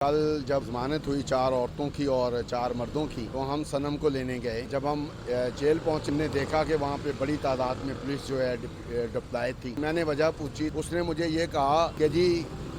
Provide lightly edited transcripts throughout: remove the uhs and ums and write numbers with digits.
कल जब जमानत हुई 4 औरतों की और 4 मर्दों की, तो हम सनम को लेने गए। जब हम जेल पहुंचे, हमने देखा कि वहाँ पे बड़ी तादाद में पुलिस जो है डिप्लॉय थी। मैंने वजह पूछी, उसने मुझे ये कहा कि जी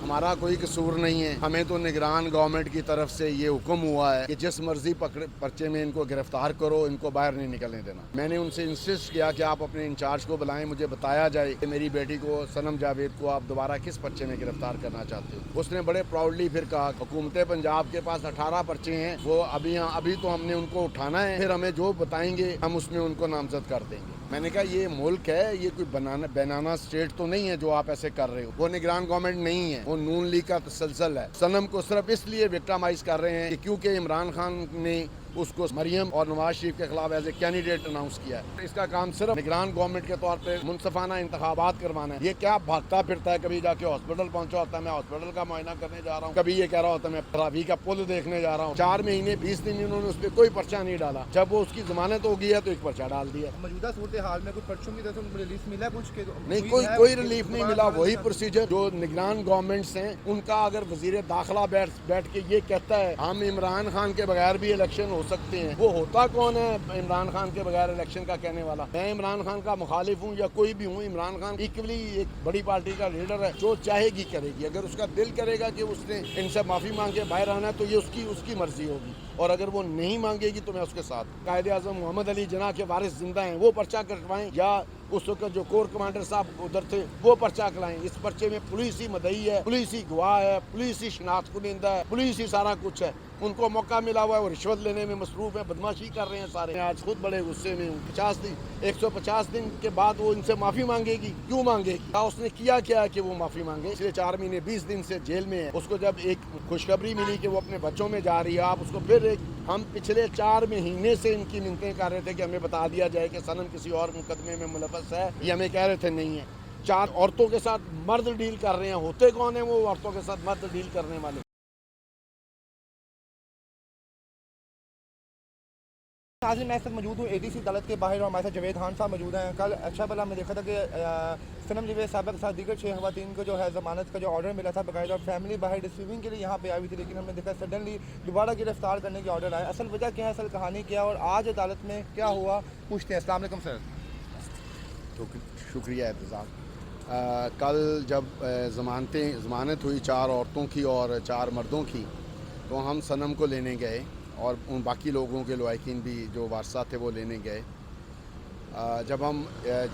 हमारा कोई कसूर नहीं है, हमें तो निगरान गवर्नमेंट की तरफ से ये हुक्म हुआ है कि जिस मर्जी पर्चे में इनको गिरफ्तार करो, इनको बाहर नहीं निकलने देना। मैंने उनसे इंसिस्ट किया कि आप अपने इंचार्ज को बुलाएं, मुझे बताया जाए कि मेरी बेटी को, सनम जावेद को, आप दोबारा किस पर्चे में गिरफ्तार करना चाहते हो। उसने बड़े प्राउडली फिर कहा, हुकूमत पंजाब के पास 18 पर्चे हैं, वो अभी तो हमने उनको उठाना है, फिर हमें जो बताएंगे हम उसमें उनको नामजद कर देंगे। मैंने कहा ये मुल्क है, ये कोई बनाना स्टेट तो नहीं है जो आप ऐसे कर रहे हो। वो निगरान गवर्नमेंट नहीं है, वो नून लीग का तसलसल है। सनम को सिर्फ इसलिए विक्टिमाइज कर रहे हैं कि क्योंकि इमरान खान ने उसको मरियम और नवाज शरीफ के खिलाफ एज ए कैंडिडेट अनाउंस किया है। इसका काम सिर्फ निगरान गवर्नमेंट के तौर पे मुनसफाना इंतखाबात करवाना है। ये क्या भागता फिरता है, कभी जाके हॉस्पिटल पहुंचा होता है, मैं हॉस्पिटल का मुआयना करने जा रहा हूँ, कभी ये कह रहा होता है मैं रावी का पुल देखने जा रहा हूँ। 4 महीने 20 दिन इन्होंने उस पर कोई पर्चा नहीं डाला। जब वो उसकी जमानत हो गई है तो एक पर्चा डाल दिया। मौजूदा सूरत हाल में कुछ पर्चों की तरफ से रिलीफ मिला कुछ के? नहीं, कोई रिलीफ नहीं मिला। वही प्रोसीजर जो निगरान गवर्नमेंट्स हैं उनका। अगर वजीर दाखिला बैठ के ये कहता है हम इमरान खान के बगैर भी इलेक्शन हो सकते हैं, वो होता कौन है इमरान खान के बगैर इलेक्शन का कहने वाला? मैं इमरान खान का मुखालिफ हूँ या कोई भी हूँ, इमरान खान इक्वली एक बड़ी पार्टी का लीडर है, जो चाहेगी करेगी। अगर उसका दिल करेगा कि उसने इनसे माफी मांग के बाहर आना है तो ये उसकी मर्जी होगी, और अगर वो नहीं मांगेगी तो मैं उसके साथ। कायदे आज़म मोहम्मद अली जिन्ना के वारिस जिंदा हैं, वो पर्चा कटवाएं, या उस वक्त जो कोर कमांडर साहब उधर थे वो पर्चा कराएं। इस पर्चे में पुलिस ही मदई है, पुलिस ही गवाह है, पुलिस ही शिनाख्त कुनिंदा है, पुलिस ही सारा कुछ है। उनको मौका मिला हुआ है, वो रिश्वत लेने में मसरूफ है, बदमाशी कर रहे हैं सारे। आज खुद बड़े गुस्से में हूँ। 150 दिन के बाद वो इनसे माफी मांगेगी, क्यों मांगेगी? उसने किया क्या कि वो माफी मांगे? इसलिए 4 महीने 20 दिन से जेल में है। उसको जब एक खुशखबरी मिली कि वो अपने बच्चों में जा रही है, आप उसको फिर हम पिछले 4 महीने से इनकी मिन्नतें कर रहे थे कि हमें बता दिया जाए कि सनम किसी और मुकदमे में मुलव्वस है, ये हमें कह रहे थे नहीं है। 4 औरतों के साथ मर्द डील कर रहे हैं। होते कौन है वो औरतों के साथ मर्द डील करने वाले? हाजिर मैं इस वक्त मौजूद हूँ एडीसी अदालत के बाहर और हमारे साथ जवेद खान साहब मौजूद हैं। कल अच्छा भला हमने देखा था कि सनम जावेद साहब के साथ दीगर 6 खवातीन को जो है ज़मानत का जो ऑर्डर मिला था बाकायदा, और फैमिली बाहर रिसीविंग के लिए यहाँ पे आई हुई थी, लेकिन हमने देखा सडनली दोबारा गिरफ्तार करने के ऑर्डर आए। असल वजह क्या है, असल कहानी क्या, और आज अदालत में क्या हुआ, पूछते हैं। अस्सलाम वालेकुम सर। तो शुक्रिया इंतज़ाम। कल जब जमानत हुई 4 औरतों की और 4 मर्दों की, तो हम सनम को लेने गए और उन बाकी लोगों के लवाकिन भी जो वारसा थे वो लेने गए। जब हम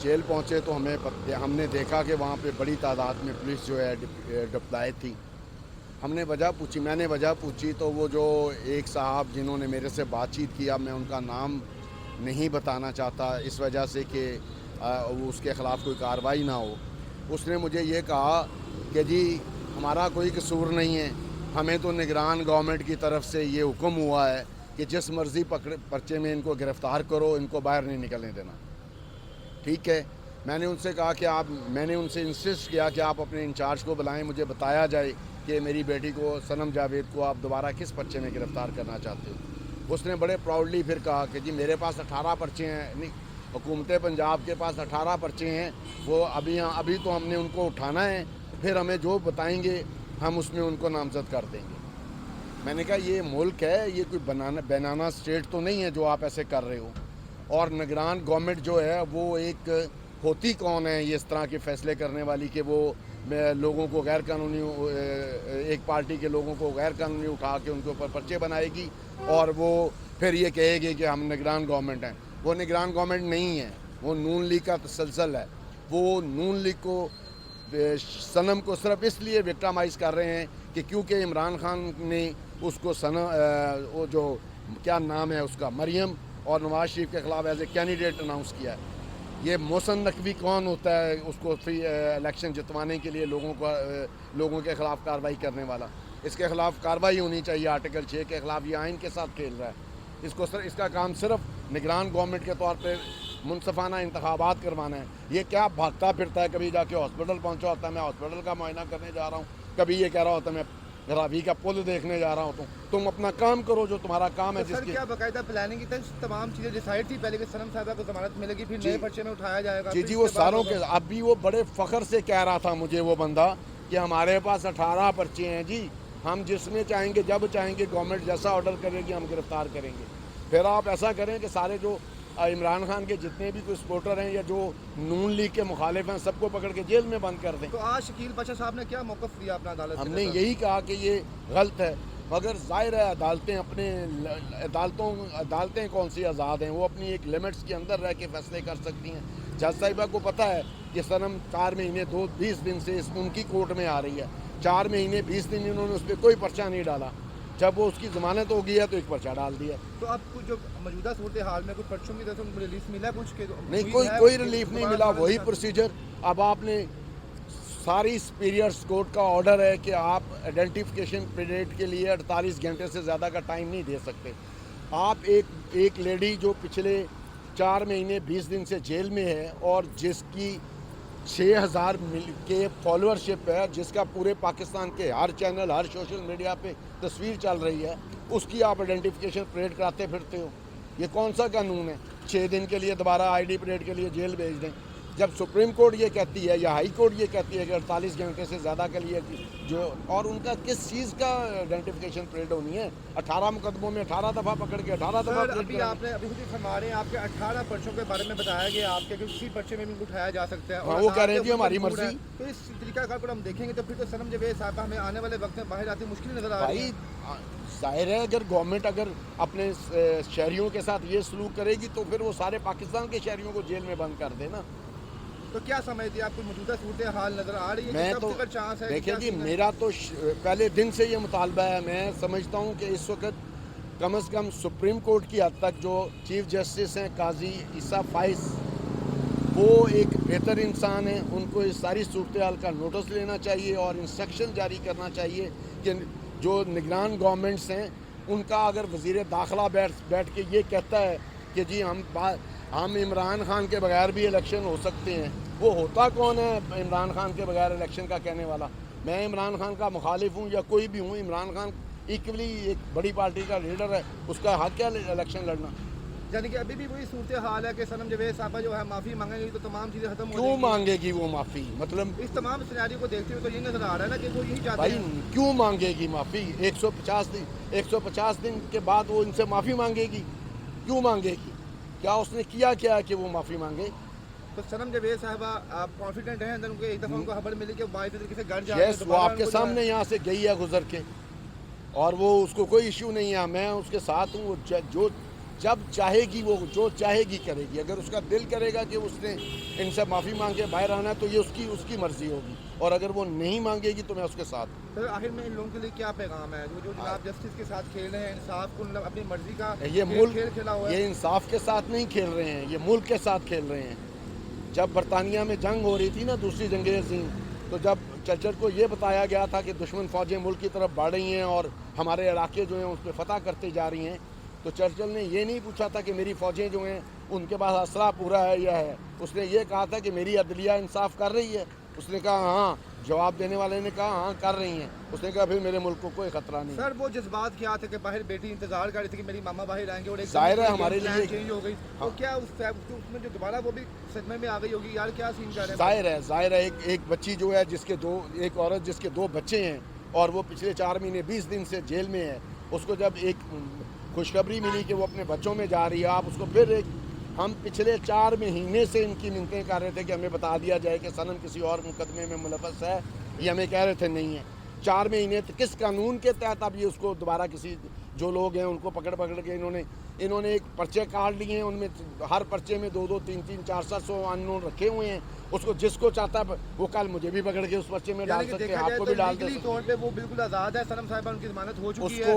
जेल पहुंचे तो हमने देखा कि वहाँ पे बड़ी तादाद में पुलिस जो है डिप्लॉय थी। मैंने वजह पूछी तो वो जो एक साहब जिन्होंने मेरे से बातचीत किया, मैं उनका नाम नहीं बताना चाहता इस वजह से कि उसके ख़िलाफ़ कोई कार्रवाई ना हो। उसने मुझे ये कहा कि जी हमारा कोई कसूर नहीं है, हमें तो निगरान गवर्नमेंट की तरफ से ये हुक्म हुआ है कि जिस मर्ज़ी पर्चे में इनको गिरफ़्तार करो, इनको बाहर नहीं निकलने देना। ठीक है, मैंने उनसे इंसिस्ट किया कि आप अपने इंचार्ज को बुलाएं, मुझे बताया जाए कि मेरी बेटी को, सनम जावेद को, आप दोबारा किस पर्चे में गिरफ़्तार करना चाहते हो। उसने बड़े प्राउडली फिर कहा कि जी मेरे पास 18 पर्चे हैं। नहीं, हुकूमत पंजाब के पास 18 पर्चे हैं, वो अभी तो हमने उनको उठाना है, फिर हमें जो बताएंगे हम उसमें उनको नामजद कर देंगे। मैंने कहा ये मुल्क है, ये कोई बनाना स्टेट तो नहीं है जो आप ऐसे कर रहे हो। और निगरान गवर्नमेंट जो है वो एक होती कौन है ये इस तरह के फ़ैसले करने वाली कि वो लोगों को गैर कानूनी, एक पार्टी के लोगों को गैर कानूनी उठा के उनके ऊपर पर्चे बनाएगी और वो फिर ये कहेगी कि हम निगरान गवर्नमेंट हैं। वो निगरान गवर्नमेंट नहीं है, वो नून लीग का तसलसल है। वो नून लीग को, सनम को सिर्फ इसलिए विक्टिमाइज कर रहे हैं कि क्योंकि इमरान खान ने उसको वो जो क्या नाम है उसका, मरियम और नवाज शरीफ के खिलाफ एज ए कैंडिडेट अनाउंस किया है। ये मोहसिन नकवी कौन होता है उसको फ्री इलेक्शन जितवाने के लिए लोगों के खिलाफ कार्रवाई करने वाला? इसके खिलाफ कार्रवाई होनी चाहिए। आर्टिकल 6 के खिलाफ ये आइन के साथ खेल रहा है। इसका काम सिर्फ निगरान गवर्नमेंट के तौर पे मुनसफाना इंतखाबात करवाना है। ये क्या भागता फिरता है, कभी जाके हॉस्पिटल पहुंचा होता है, मैं हॉस्पिटल का मुआयना करने जा रहा हूँ, कभी ये कह रहा होता है मैं रावी का पुल देखने जा रहा हूँ। तुम अपना काम करो जो तुम्हारा काम है। तो सर क्या बाकायदा प्लानिंग की तमाम चीज़ें डिसाइड थी पहले कि सनम साहबा को जमानत मिलेगी, फिर नए पर्चे में उठाया जाएगा? जी वो सारों के, अभी वो बड़े फ़ख्र से कह रहा था मुझे वो बंदा कि हमारे पास 18 पर्चे हैं जी, हम जिसमें चाहेंगे जब चाहेंगे गवर्नमेंट जैसा ऑर्डर करेगी हम गिरफ्तार करेंगे। फिर आप ऐसा करें कि सारे जो इमरान खान के जितने भी कोई सपोर्टर हैं या जो नून लीग के मुखालिफ हैं सबको पकड़ के जेल में बंद कर दें। तो आज शकील पाशा साहब ने क्या मौक़िफ़ लिया अपना अदालत से? हमने यही कहा कि ये गलत है, मगर ज़ाहिर है अदालतें अपने अदालतें कौन सी आज़ाद हैं, वो अपनी एक लिमिट्स के अंदर रह के फैसले कर सकती हैं। जज साहिबा को पता है कि सनम 4 महीने 20 दिन से उनकी कोर्ट में आ रही है, 4 महीने 20 दिन इन्होंने उस पर कोई पर्चा नहीं डाला। जब वो उसकी ज़मानत हो गई है तो एक पर्चा डाल दिया। तो अब कुछ जो मौजूदा सूरत हाल में कुछ पर्चों की तरफ से उनको रिलीफ मिला कुछ के? नहीं, कोई रिलीफ नहीं मिला, वही प्रोसीजर। अब आपने सारी सुपीरियर्स कोर्ट का ऑर्डर है कि आप आइडेंटिफिकेशन पीरियड के लिए 48 घंटे से ज़्यादा का टाइम नहीं दे सकते। आप एक लेडी जो पिछले 4 महीने 20 दिन से जेल में है और जिसकी 6000 के फॉलोअरशिप है, जिसका पूरे पाकिस्तान के हर चैनल हर सोशल मीडिया पे तस्वीर चल रही है, उसकी आप आइडेंटिफिकेशन परेड कराते फिरते हो। ये कौन सा कानून है? 6 दिन के लिए दोबारा आईडी परेड के लिए जेल भेज दें। जब सुप्रीम कोर्ट ये कहती है या हाई कोर्ट ये कहती है कि 48 घंटे से ज़्यादा के लिए जो, और उनका किस चीज़ का आइडेंटिफिकेशन परेड होनी है? 18 मुकदमों में 18 दफ़ा पकड़ के 18 दफ़ा अभी आपने अभी खुद ही फरमा रहे हैं आपके 18 पर्चों के बारे में बताया गया आपके कि किसी पर्चे में भी उठाया जा सकता है। हाँ, वो कह रहे हैं जी हमारी मर्जी। तो इस तरीका को हम देखेंगे तो फिर तो सनम जवेद साहब हमें आने वाले वक्त में बाहर आती मुश्किल नजर आ रही है। जाहिर है अगर गवर्नमेंट अगर अपने शहरियों के साथ ये सलूक करेगी तो फिर वो सारे पाकिस्तान के शहरियों को जेल में बंद कर देना। तो क्या समझती है आपको मौजूदा सूरत हाल नजर आ रही है? मैं तो चांस है? देखिए जी, मेरा तो पहले दिन से ये मुतालबा है। मैं समझता हूँ कि इस वक्त कम से कम सुप्रीम कोर्ट की हद तक जो चीफ जस्टिस हैं काजी ईसा फाइज, वो एक बेहतर इंसान है। उनको इस सारी सूरत हाल का नोटिस लेना चाहिए और इंस्ट्रक्शन जारी करना चाहिए कि जो निगरान गवर्नमेंट्स हैं उनका अगर वज़ीर दाखिला बैठ के ये कहता है कि जी हम इमरान खान के बगैर भी इलेक्शन हो सकते हैं, वो होता कौन है इमरान खान के बगैर इलेक्शन का कहने वाला? मैं इमरान खान का मुखालिफ हूँ या कोई भी हूँ, इमरान खान इक्वली एक बड़ी पार्टी का लीडर है, उसका हक क्या इलेक्शन लड़ना? यानी कि अभी भी वही सूरत हाल है कि सनम जवेद साहबा जो है माफ़ी मांगेगी तो तमाम चीज़ें खत्म हो जाएंगी। क्यों मांगेगी वो माफ़ी? मतलब इस तमाम सिनेरियो को देखते हुए तो ये नजर आ रहा है ना कि वो यही चाहते भाई हैं। क्यों मांगेगी माफ़ी? 150 दिन के बाद वो इनसे माफ़ी मांगेगी? क्यों मांगेगी? क्या उसने किया क्या कि वो माफ़ी मांगे? तो सनम जवेद साहबा आप कॉन्फिडेंट हैं अंदर उनके? एक दफ़ा उनको खबर मिली कि वाइफ तरीके से घर जा रहे हैं, वो आपके सामने यहाँ से गई है गुजर के, और वो उसको कोई इश्यू नहीं है। मैं उसके साथ हूँ। वो जो जब चाहेगी वो जो चाहेगी करेगी। अगर उसका दिल करेगा कि उसने इनसे माफ़ी मांग के बाहर आना है तो ये उसकी मर्ज़ी होगी, और अगर वो नहीं मांगेगी तो मैं उसके साथ हूँ। तो आखिर में इन लोगों के लिए क्या पैगाम है जो जनाब जस्टिस के साथ खेल रहे हैं, इंसाफ को अपनी मर्जी का ये मुल्क खेल खेला हुआ है? ये इंसाफ के साथ नहीं खेल रहे हैं, ये मुल्क के साथ खेल रहे हैं। जब बरतानिया में जंग हो रही थी ना, दूसरी जंग अज़ीम, तो जब चर्चिल को ये बताया गया था कि दुश्मन फ़ौजें मुल्क की तरफ बढ़ रही हैं और हमारे इलाके जो हैं उस पर फतह करते जा रही हैं, तो चर्चिल ने ये नहीं पूछा था कि मेरी फ़ौजें जो हैं उनके पास असला पूरा है या है। उसने ये कहा था कि मेरी अदलिया इंसाफ कर रही है। उसने कहा हाँ, जवाब देने वाले ने कहा हाँ कर रही हैं। उसने कहा फिर मेरे मुल्क को कोई ख़तरा नहीं। सर वो जज्बात क्या थे कि बाहर बेटी इंतजार कर रही थी कि मेरी मामा बाहर आएंगे और एक जाहिर है हमारे लिए चेंज हो गई। तो क्या उसमें जो दोबारा वो भी सदमे में आ गई होगी? यार क्या सीन कर रहे हैं? जाहिर है एक बच्ची जो है एक औरत जिसके 2 बच्चे हैं और वो पिछले 4 महीने 20 दिन से जेल में है, उसको जब एक खुशखबरी मिली कि वो अपने बच्चों में जा रही है, आप उसको फिर हम पिछले 4 महीने से इनकी मिन्नतें कर रहे थे कि हमें बता दिया जाए कि सनम किसी और मुकदमे में मुलव्वस है। ये हमें कह रहे थे नहीं है। 4 महीने किस कानून के तहत अब ये उसको दोबारा किसी जो लोग हैं उनको पकड़ के इन्होंने एक पर्चे काट लिए हैं, उनमें हर पर्चे में 2-2, 3-3, 400 अननोन रखे हुए हैं। उसको जिसको चाहता है वो कल मुझे भी पकड़ के उस पर्चे में डाल सकते हैं, आपको भी डाल सकते हैं। तौर पे वो बिल्कुल आज़ाद है। सनम साहिबा उनकी ज़मानत हो चुकी है।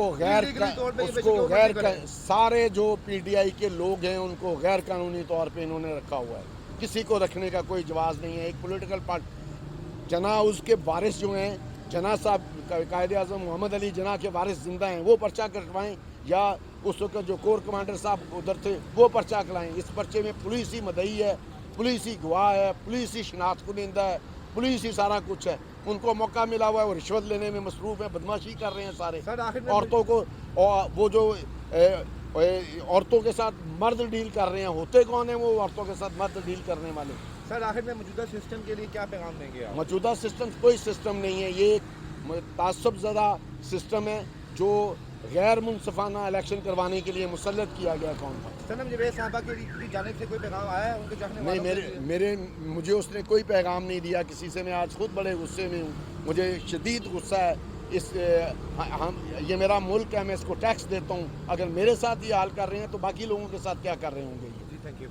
उसको गैर सारे जो पीटीआई के लोग हैं उनको गैर कानूनी तौर पे इन्होंने रखा हुआ है। किसी को रखने का कोई जवाब नहीं है। एक पॉलिटिकल पार्टी जना उसके वारिस जो हैं, जना साहब कायदे आज़म मोहम्मद अली जना के वारिस जिंदा हैं, वो पर्चा कटवाएं, या उस वक्त जो कोर कमांडर साहब उधर थे वो पर्चा कराएं। इस पर्चे में पुलिस ही मदई है, पुलिस ही गवाह है, पुलिस ही शिनाख्त कुनिंदा है, पुलिस ही सारा कुछ है। उनको मौका मिला हुआ है, वो रिश्वत लेने में मसरूफ़ है, बदमाशी कर रहे हैं सारे। औरतों को वो जो औरतों के साथ मर्द डील कर रहे हैं, होते कौन है वो औरतों के साथ मर्द डील करने वाले? सर आखिर में मौजूदा सिस्टम के लिए क्या पैगाम देंगे आप? मौजूदा सिस्टम कोई सिस्टम नहीं है, ये तासुब ज़दा सिस्टम है जो गैर मुनसफाना इलेक्शन करवाने के लिए मुसल्लत किया गया कौन था? सनम जवेद साहबा की जानिब से कोई पैगाम आया है उनके चाहने नहीं, वालों के लिए? मेरे मुझे उसने कोई पैगाम नहीं दिया किसी से। मैं आज खुद बड़े गुस्से में हूँ, मुझे शदीद गुस्सा है इस ये मेरा मुल्क है, मैं इसको टैक्स देता हूँ। अगर मेरे साथ ये हाल कर रहे हैं तो बाकी लोगों के साथ क्या कर रहे होंगे ये? जी थैंक यू।